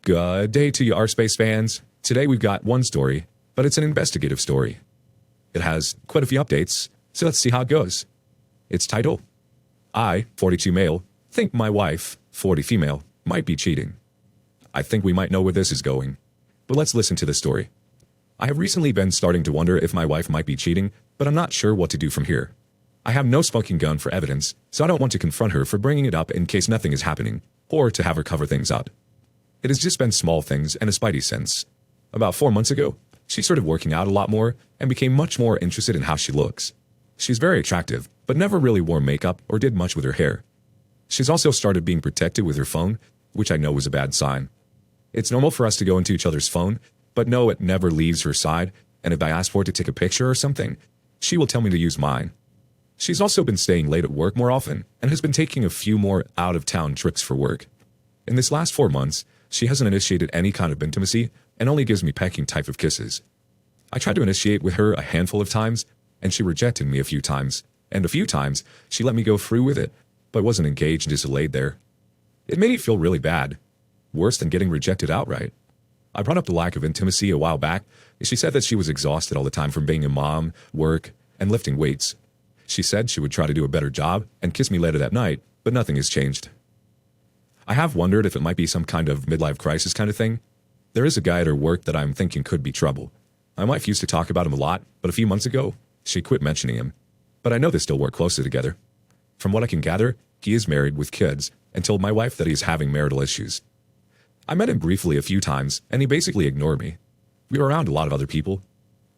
Good day to you, our space fans. Today we've got one story, but it's an investigative story. It has quite a few updates, so let's see how it goes. Its title: I, 42 male, think my wife, 40 female, might be cheating. I think we might know where this is going, but let's listen to the story. I have recently been starting to wonder if my wife might be cheating, but I'm not sure what to do from here. I have no smoking gun for evidence, so I don't want to confront her for bringing it up in case nothing is happening, or to have her cover things up. It has just been small things and a spidey sense. About 4 months ago, she started working out a lot more and became much more interested in how she looks. She's very attractive, but never really wore makeup or did much with her hair. She's also started being protected with her phone, which I know was a bad sign. It's normal for us to go into each other's phone, but no, it never leaves her side, and if I ask for her to take a picture or something, she will tell me to use mine. She's also been staying late at work more often and has been taking a few more out-of-town trips for work. In this last 4 months, she hasn't initiated any kind of intimacy and only gives me pecking type of kisses. I tried to initiate with her a handful of times, and she rejected me a few times, and a few times she let me go through with it, but wasn't engaged and just laid there. It made me feel really bad, worse than getting rejected outright. I brought up the lack of intimacy a while back, and she said that she was exhausted all the time from being a mom, work, and lifting weights. She said she would try to do a better job and kiss me later that night, but nothing has changed. I have wondered if it might be some kind of midlife crisis kind of thing. There is a guy at her work that I'm thinking could be trouble. My wife used to talk about him a lot, but a few months ago, she quit mentioning him. But I know they still work closely together. From what I can gather, he is married with kids and told my wife that he is having marital issues. I met him briefly a few times, and he basically ignored me. We were around a lot of other people.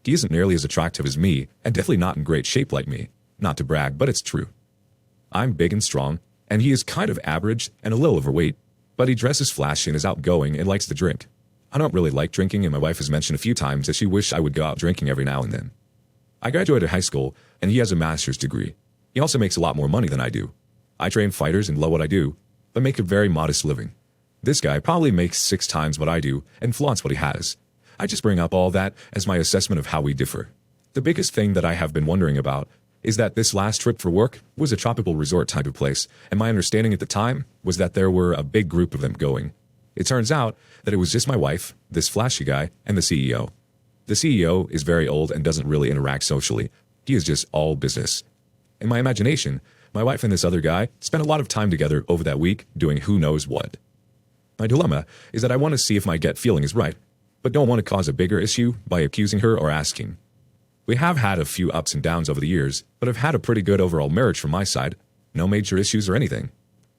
He isn't nearly as attractive as me, and definitely not in great shape like me. Not to brag, but it's true. I'm big and strong, and he is kind of average and a little overweight, but he dresses flashy and is outgoing and likes to drink. I don't really like drinking, and my wife has mentioned a few times that she wished I would go out drinking every now and then. I graduated high school, and he has a master's degree. He also makes a lot more money than I do. I train fighters and love what I do, but make a very modest living. This guy probably makes 6 times what I do and flaunts what he has. I just bring up all that as my assessment of how we differ. The biggest thing that I have been wondering about is that this last trip for work was a tropical resort type of place, and my understanding at the time was that there were a big group of them going. It turns out that it was just my wife, this flashy guy, and the CEO. The CEO is very old and doesn't really interact socially. He is just all business. In my imagination, my wife and this other guy spent a lot of time together over that week doing who knows what. My dilemma is that I want to see if my gut feeling is right, but don't want to cause a bigger issue by accusing her or asking. We have had a few ups and downs over the years, but have had a pretty good overall marriage from my side. No major issues or anything.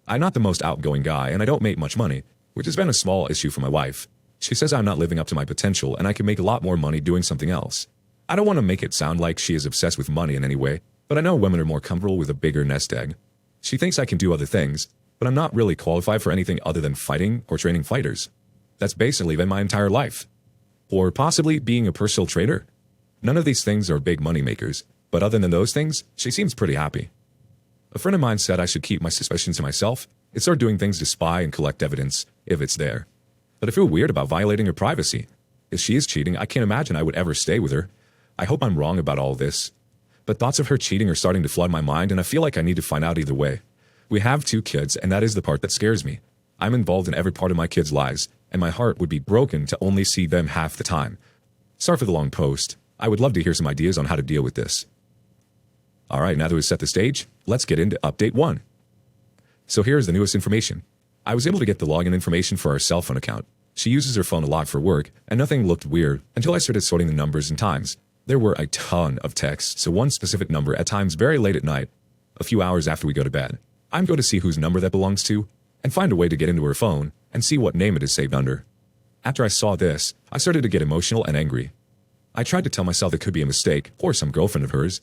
I'm not the most outgoing guy, and I don't make much money, which has been a small issue for my wife. She says I'm not living up to my potential, and I can make a lot more money doing something else. I don't want to make it sound like she is obsessed with money in any way, but I know women are more comfortable with a bigger nest egg. She thinks I can do other things, but I'm not really qualified for anything other than fighting or training fighters. That's basically been my entire life. Or possibly being a personal trainer. None of these things are big money makers, but other than those things, she seems pretty happy. A friend of mine said I should keep my suspicions to myself and start doing things to spy and collect evidence, if it's there. But I feel weird about violating her privacy. If she is cheating, I can't imagine I would ever stay with her. I hope I'm wrong about all this. But thoughts of her cheating are starting to flood my mind, and I feel like I need to find out either way. We have 2 kids, and that is the part that scares me. I'm involved in every part of my kids' lives, and my heart would be broken to only see them half the time. Sorry for the long post. I would love to hear some ideas on how to deal with this. Alright, now that we've set the stage, let's get into update 1. So here's the newest information. I was able to get the login information for our cell phone account. She uses her phone a lot for work, and nothing looked weird until I started sorting the numbers and times. There were a ton of texts, so one specific number at times very late at night, a few hours after we go to bed. I'm going to see whose number that belongs to, and find a way to get into her phone and see what name it is saved under. After I saw this, I started to get emotional and angry. I tried to tell myself it could be a mistake, or some girlfriend of hers.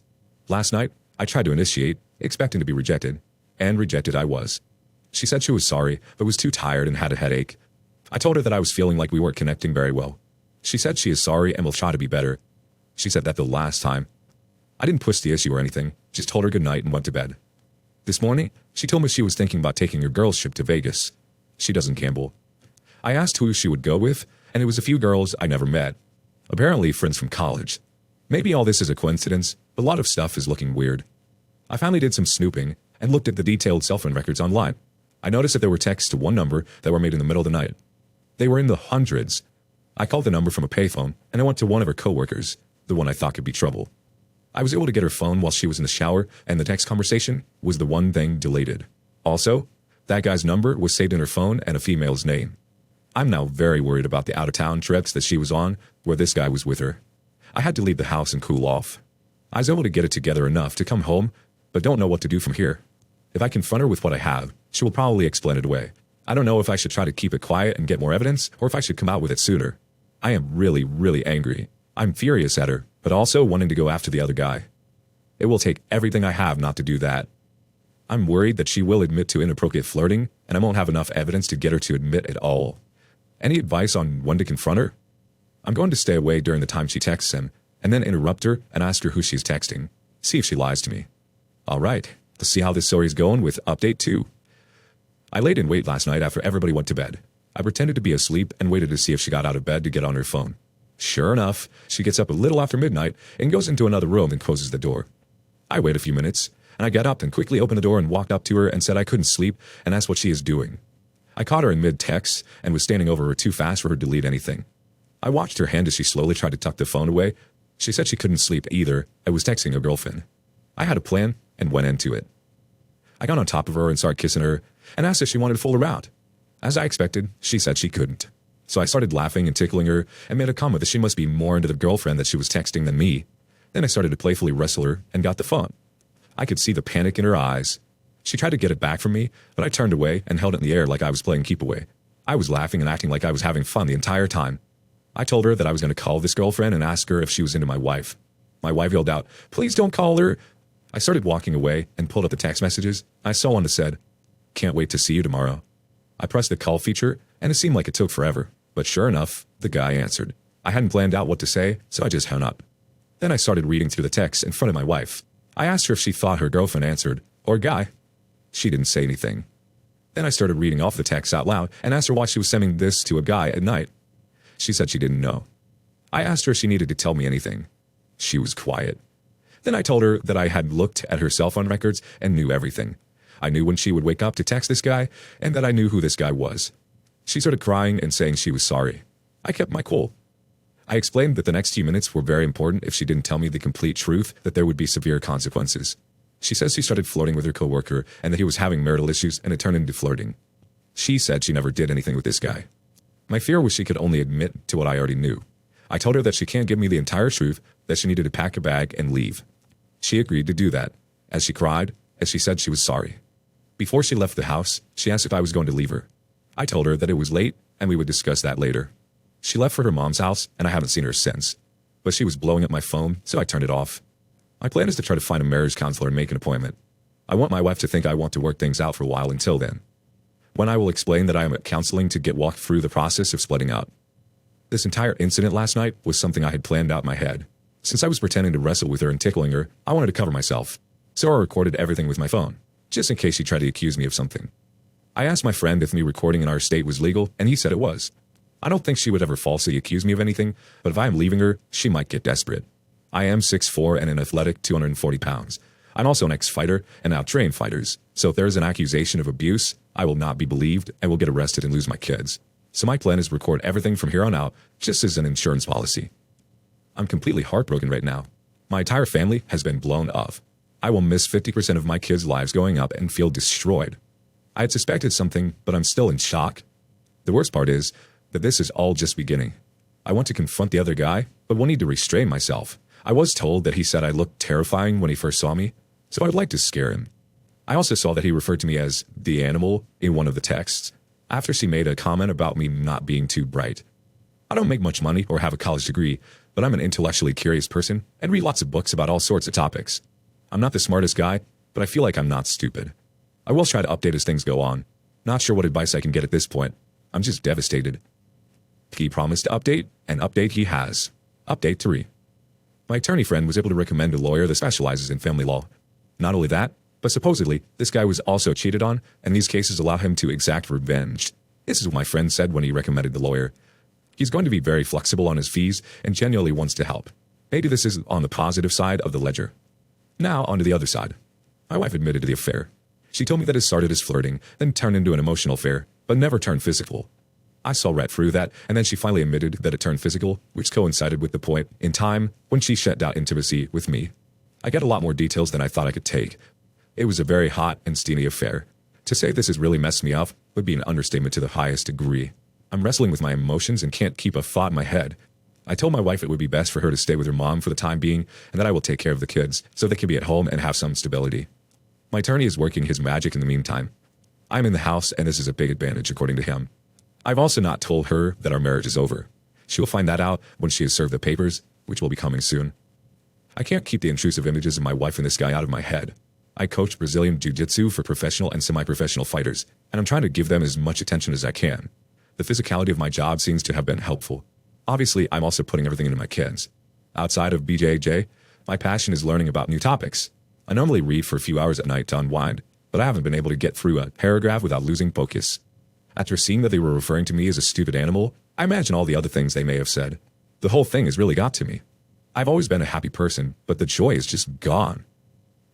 Last night, I tried to initiate, expecting to be rejected. And rejected I was. She said she was sorry, but was too tired and had a headache. I told her that I was feeling like we weren't connecting very well. She said she is sorry and will try to be better. She said that the last time. I didn't push the issue or anything, just told her good night and went to bed. This morning, she told me she was thinking about taking her girls' trip to Vegas. She doesn't gamble. I asked who she would go with, and it was a few girls I never met. Apparently friends from college. Maybe all this is a coincidence, but a lot of stuff is looking weird. I finally did some snooping and looked at the detailed cell phone records online. I noticed that there were texts to one number that were made in the middle of the night. They were in the hundreds. I called the number from a payphone, and I went to one of her coworkers, the one I thought could be trouble. I was able to get her phone while she was in the shower, and the text conversation was the one thing deleted. Also, that guy's number was saved in her phone and a female's name. I'm now very worried about the out-of-town trips that she was on, where this guy was with her. I had to leave the house and cool off. I was able to get it together enough to come home, but don't know what to do from here. If I confront her with what I have, she will probably explain it away. I don't know if I should try to keep it quiet and get more evidence, or if I should come out with it sooner. I am really, really angry. I'm furious at her, but also wanting to go after the other guy. It will take everything I have not to do that. I'm worried that she will admit to inappropriate flirting, and I won't have enough evidence to get her to admit it all. Any advice on when to confront her? I'm going to stay away during the time she texts him, and then interrupt her and ask her who she's texting. See if she lies to me. All right, let's see how this story's going with update 2. I laid in wait last night after everybody went to bed. I pretended to be asleep and waited to see if she got out of bed to get on her phone. Sure enough, she gets up a little after midnight and goes into another room and closes the door. I wait a few minutes, and I got up and quickly opened the door and walked up to her and said I couldn't sleep and asked what she is doing. I caught her in mid-text and was standing over her too fast for her to delete anything. I watched her hand as she slowly tried to tuck the phone away. She said she couldn't sleep either. I was texting her girlfriend. I had a plan and went into it. I got on top of her and started kissing her and asked if she wanted to fool around. As I expected, she said she couldn't. So I started laughing and tickling her and made a comment that she must be more into the girlfriend that she was texting than me. Then I started to playfully wrestle her and got the phone. I could see the panic in her eyes. She tried to get it back from me, but I turned away and held it in the air like I was playing keep away. I was laughing and acting like I was having fun the entire time. I told her that I was going to call this girlfriend and ask her if she was into my wife. My wife yelled out, "Please don't call her." I started walking away and pulled up the text messages. I saw one that said, "Can't wait to see you tomorrow." I pressed the call feature, and it seemed like it took forever. But sure enough, the guy answered. I hadn't planned out what to say, so I just hung up. Then I started reading through the text in front of my wife. I asked her if she thought her girlfriend answered, or guy. She didn't say anything. Then I started reading off the text out loud and asked her why she was sending this to a guy at night. She said she didn't know. I asked her if she needed to tell me anything. She was quiet. Then I told her that I had looked at her cell phone records and knew everything. I knew when she would wake up to text this guy, and that I knew who this guy was. She started crying and saying she was sorry. I kept my cool. I explained that the next few minutes were very important if she didn't tell me the complete truth, that there would be severe consequences. She says she started flirting with her coworker and that he was having marital issues and it turned into flirting. She said she never did anything with this guy. My fear was she could only admit to what I already knew. I told her that she can't give me the entire truth, that she needed to pack a bag and leave. She agreed to do that, as she cried, as she said she was sorry. Before she left the house, she asked if I was going to leave her. I told her that it was late and we would discuss that later. She left for her mom's house and I haven't seen her since. But she was blowing up my phone, so I turned it off. My plan is to try to find a marriage counselor and make an appointment. I want my wife to think I want to work things out for a while until then. When I will explain that I am at counseling to get walked through the process of splitting up. This entire incident last night was something I had planned out in my head. Since I was pretending to wrestle with her and tickling her, I wanted to cover myself. So I recorded everything with my phone, just in case she tried to accuse me of something. I asked my friend if me recording in our state was legal, and he said it was. I don't think she would ever falsely accuse me of anything, but if I am leaving her, she might get desperate. I am 6'4" and an athletic 240 pounds. I'm also an ex-fighter and now train fighters, so if there is an accusation of abuse, I will not be believed and will get arrested and lose my kids. So my plan is to record everything from here on out, just as an insurance policy. I'm completely heartbroken right now. My entire family has been blown up. I will miss 50% of my kids' lives going up and feel destroyed. I had suspected something, but I'm still in shock. The worst part is that this is all just beginning. I want to confront the other guy, but will need to restrain myself. I was told that he said I looked terrifying when he first saw me, so I would like to scare him. I also saw that he referred to me as the animal in one of the texts, after she made a comment about me not being too bright. I don't make much money or have a college degree, but I'm an intellectually curious person and read lots of books about all sorts of topics. I'm not the smartest guy, but I feel like I'm not stupid. I will try to update as things go on. Not sure what advice I can get at this point. I'm just devastated. He promised to update, and update he has. Update 3. My attorney friend was able to recommend a lawyer that specializes in family law. Not only that, but supposedly, this guy was also cheated on, and these cases allow him to exact revenge. This is what my friend said when he recommended the lawyer. He's going to be very flexible on his fees and genuinely wants to help. Maybe this is on the positive side of the ledger. Now, onto the other side. My wife admitted to the affair. She told me that it started as flirting, then turned into an emotional affair, but never turned physical. I saw right through that, and then she finally admitted that it turned physical, which coincided with the point in time when she shut down intimacy with me. I get a lot more details than I thought I could take. It was a very hot and steamy affair. To say this has really messed me up would be an understatement to the highest degree. I'm wrestling with my emotions and can't keep a thought in my head. I told my wife it would be best for her to stay with her mom for the time being and that I will take care of the kids so they can be at home and have some stability. My attorney is working his magic in the meantime. I'm in the house and this is a big advantage according to him. I've also not told her that our marriage is over. She will find that out when she has served the papers, which will be coming soon. I can't keep the intrusive images of my wife and this guy out of my head. I coach Brazilian Jiu-Jitsu for professional and semi-professional fighters, and I'm trying to give them as much attention as I can. The physicality of my job seems to have been helpful. Obviously, I'm also putting everything into my kids. Outside of BJJ, my passion is learning about new topics. I normally read for a few hours at night to unwind, but I haven't been able to get through a paragraph without losing focus. After seeing that they were referring to me as a stupid animal, I imagine all the other things they may have said. The whole thing has really got to me. I've always been a happy person, but the joy is just gone.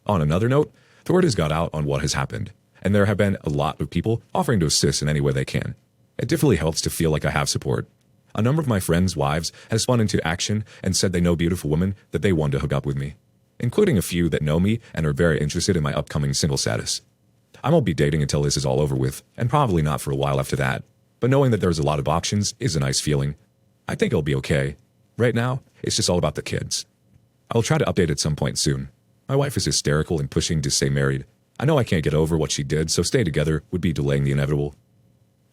On another note, the word has got out on what has happened, and there have been a lot of people offering to assist in any way they can. It definitely helps to feel like I have support. A number of my friends' wives have spun into action and said they know beautiful women that they want to hook up with me, including a few that know me and are very interested in my upcoming single status. I won't be dating until this is all over with, and probably not for a while after that, but knowing that there's a lot of options is a nice feeling. I think it'll be okay. Right now, it's just all about the kids. I'll try to update at some point soon. My wife is hysterical and pushing to stay married. I know I can't get over what she did, so stay together would be delaying the inevitable.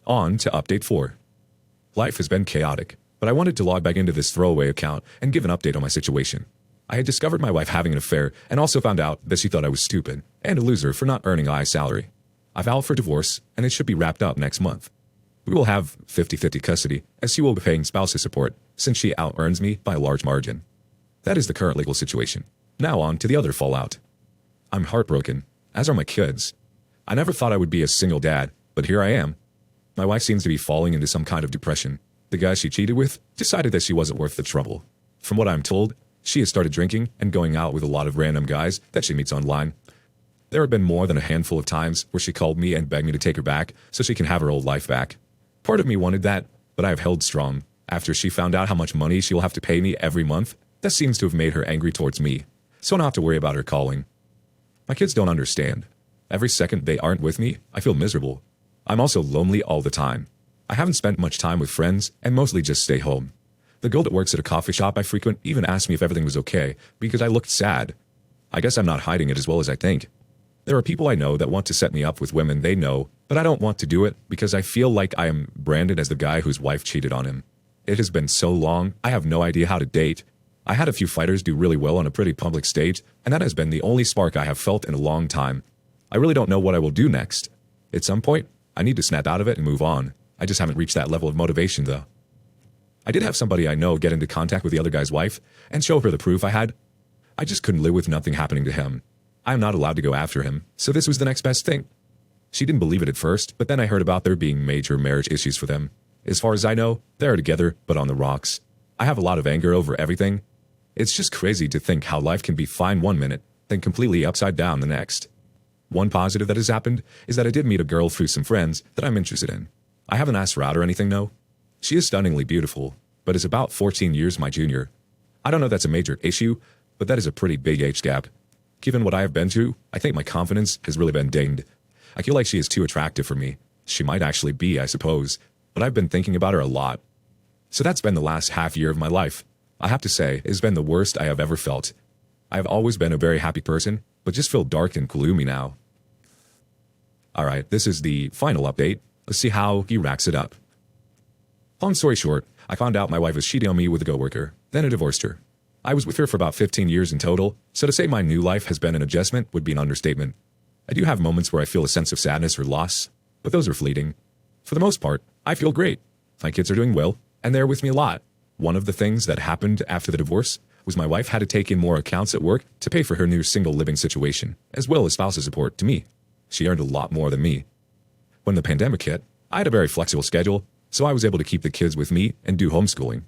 On to update 4. Life has been chaotic, but I wanted to log back into this throwaway account and give an update on my situation. I had discovered my wife having an affair and also found out that she thought I was stupid and a loser for not earning a high salary. I filed for divorce, and it should be wrapped up next month. We will have 50-50 custody, as she will be paying spousal support since she out-earns me by a large margin. That is the current legal situation. Now on to the other fallout. I'm heartbroken, as are my kids. I never thought I would be a single dad, but here I am. My wife seems to be falling into some kind of depression. The guy she cheated with decided that she wasn't worth the trouble. From what I'm told, she has started drinking and going out with a lot of random guys that she meets online. There have been more than a handful of times where she called me and begged me to take her back so she can have her old life back. Part of me wanted that, but I have held strong. After she found out how much money she will have to pay me every month, that seems to have made her angry towards me, so I don't have to worry about her calling. My kids don't understand. Every second they aren't with me, I feel miserable. I'm also lonely all the time. I haven't spent much time with friends and mostly just stay home. The girl that works at a coffee shop I frequent even asked me if everything was okay because I looked sad. I guess I'm not hiding it as well as I think. There are people I know that want to set me up with women they know, but I don't want to do it because I feel like I am branded as the guy whose wife cheated on him. It has been so long, I have no idea how to date. I had a few fighters do really well on a pretty public stage, and that has been the only spark I have felt in a long time. I really don't know what I will do next. At some point, I need to snap out of it and move on. I just haven't reached that level of motivation, though. I did have somebody I know get into contact with the other guy's wife and show her the proof I had. I just couldn't live with nothing happening to him. I am not allowed to go after him, so this was the next best thing. She didn't believe it at first, but then I heard about there being major marriage issues for them. As far as I know, they are together, but on the rocks. I have a lot of anger over everything. It's just crazy to think how life can be fine one minute, then completely upside down the next. One positive that has happened is that I did meet a girl through some friends that I'm interested in. I haven't asked her out or anything, though. She is stunningly beautiful, but is about 14 years my junior. I don't know if that's a major issue, but that is a pretty big age gap. Given what I have been through, I think my confidence has really been dinged. I feel like she is too attractive for me. She might actually be, I suppose, but I've been thinking about her a lot. So that's been the last half year of my life. I have to say, it has been the worst I have ever felt. I have always been a very happy person, but just feel dark and gloomy now. Alright, this is the final update. Let's see how he racks it up. Long story short, I found out my wife was cheating on me with a coworker, then I divorced her. I was with her for about 15 years in total, so to say my new life has been an adjustment would be an understatement. I do have moments where I feel a sense of sadness or loss, but those are fleeting. For the most part, I feel great. My kids are doing well, and they're with me a lot. One of the things that happened after the divorce was my wife had to take in more accounts at work to pay for her new single living situation, as well as spousal support to me. She earned a lot more than me. When the pandemic hit, I had a very flexible schedule, so I was able to keep the kids with me and do homeschooling.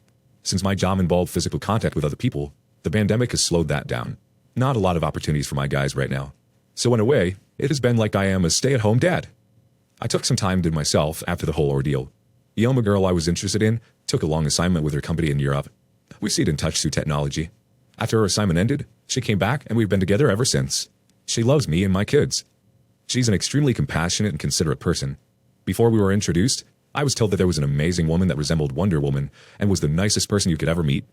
Since my job involved physical contact with other people, the pandemic has slowed that down. Not a lot of opportunities for my guys right now. So in a way, it has been like I am a stay-at-home dad. I took some time to myself after the whole ordeal. Yoma girl I was interested in took a long assignment with her company in Europe. We stayed in touch through technology. After her assignment ended, she came back and we've been together ever since. She loves me and my kids. She's an extremely compassionate and considerate person. Before we were introduced, I was told that there was an amazing woman that resembled Wonder Woman and was the nicest person you could ever meet.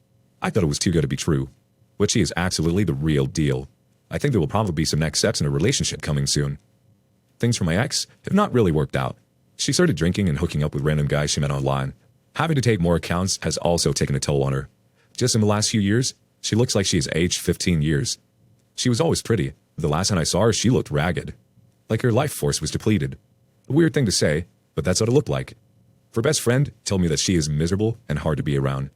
I thought it was too good to be true. But she is absolutely the real deal. I think there will probably be some next steps in a relationship coming soon. Things for my ex have not really worked out. She started drinking and hooking up with random guys she met online. Having to take more accounts has also taken a toll on her. Just in the last few years, she looks like she has aged 15 years. She was always pretty. The last time I saw her, she looked ragged. Like her life force was depleted. A weird thing to say, but that's what it looked like. Her best friend told me that she is miserable and hard to be around.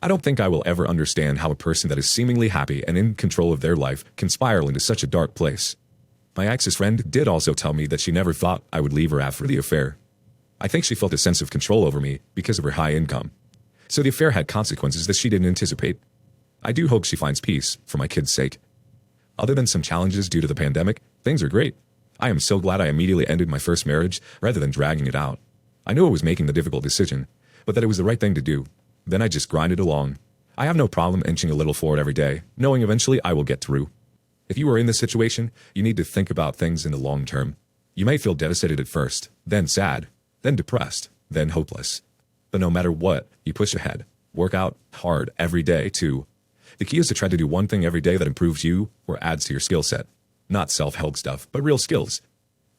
I don't think I will ever understand how a person that is seemingly happy and in control of their life can spiral into such a dark place. My ex's friend did also tell me that she never thought I would leave her after the affair. I think she felt a sense of control over me because of her high income. So the affair had consequences that she didn't anticipate. I do hope she finds peace for my kids' sake. Other than some challenges due to the pandemic, things are great. I am so glad I immediately ended my first marriage rather than dragging it out. I knew I was making the difficult decision, but that it was the right thing to do. Then I just grinded along. I have no problem inching a little forward every day, knowing eventually I will get through. If you are in this situation, you need to think about things in the long term. You may feel devastated at first, then sad, then depressed, then hopeless. But no matter what, you push ahead. Work out hard every day, too. The key is to try to do one thing every day that improves you or adds to your skill set. Not self-help stuff, but real skills.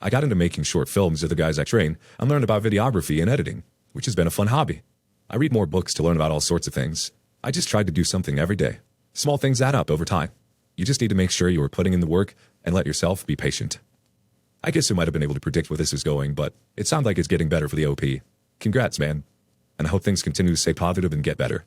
I got into making short films with the guys I train and learned about videography and editing, which has been a fun hobby. I read more books to learn about all sorts of things. I just tried to do something every day. Small things add up over time. You just need to make sure you are putting in the work and let yourself be patient. I guess I might have been able to predict where this is going, but it sounds like it's getting better for the OP. Congrats, man. And I hope things continue to stay positive and get better.